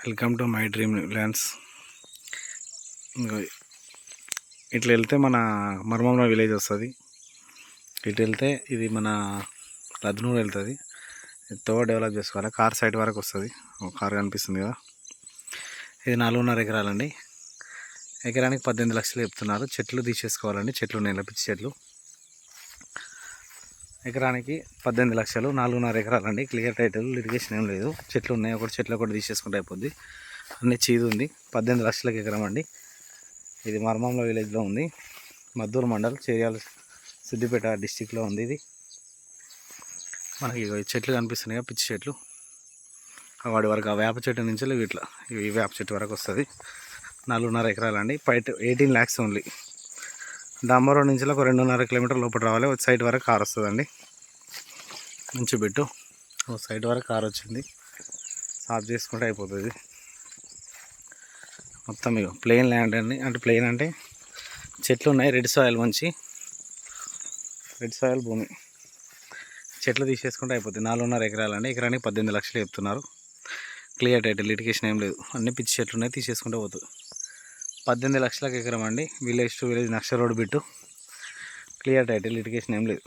Welcome to my dream lands. ఇట్లా వెళ్తే మన మర్మంలో విలేజ్ వస్తుంది. ఇటు వెళ్తే ఇది మన లద్నూరు వెళ్తుంది. తో డెవలప్ చేసుకోవాలి. కార్ సైడ్ వరకు వస్తుంది. కార్ కనిపిస్తుంది కదా, ఇది 4.5 ఎకరాలండి. ఎకరానికి 18 లక్షలు చెప్తున్నారు. చెట్లు తీసేసుకోవాలండి. చెట్లు ఉన్నాయి, పిచ్చి చెట్లు. ఎకరానికి 18 లక్షలు, 4.5 ఎకరాలండి. క్లియర్ టైటిల్, లిటిగేషన్ ఏం లేదు. చెట్లు ఉన్నాయి, చెట్లు ఒకటి తీసేసుకుంటే అయిపోద్ది. అన్నీ చీదు ఉంది. 18 లక్షలకి ఎకరం అండి. ఇది మర్మంలో విలేజ్లో ఉంది. మద్దూరు మండల్, చేర్యాల, సిద్దిపేట డిస్టిక్లో ఉంది. ఇది మనకి చెట్లు కనిపిస్తున్నాయి, పిచ్చి చెట్లు. వాడి వరకు ఆ వేప చెట్టు నుంచి ఇట్లా ఈ వేప చెట్టు వరకు వస్తుంది. 4.5 ఎకరాలండి. 18 lakhs ఓన్లీ. డాంబర్ రోడ్ నుంచి ఒక 2.5 కిలోమీటర్ లోపల రావాలి. ఒక సైడ్ వరకు కార్ వస్తుందండి. మంచి బిట్టు. ఒక సైడ్ వరకు కార్ వచ్చింది. సాఫ్ చేసుకుంటే అయిపోతుంది. మొత్తం ఇక ప్లెయిన్ ల్యాండ్ అండి. అంటే ప్లెయిన్ అంటే చెట్లు ఉన్నాయి. రెడ్ సాయిల్, మంచి రెడ్ సాయిల్ భూమి. చెట్లు తీసేసుకుంటే అయిపోతుంది. 4.5 ఎకరాలండి. ఎకరానికి 18 లక్షలు చెప్తున్నారు. క్లియర్ టైటిల్, లిటిగేషన్ ఏం లేదు. అన్ని పిచ్చి చెట్లు ఉన్నాయి, తీసేసుకుంటే పోతుంది. 18 లక్షలకు ఎకరం అండి. విలేజ్ టు విలేజ్, నక్ష road bit. Clear title, litigation ఏం లేదు.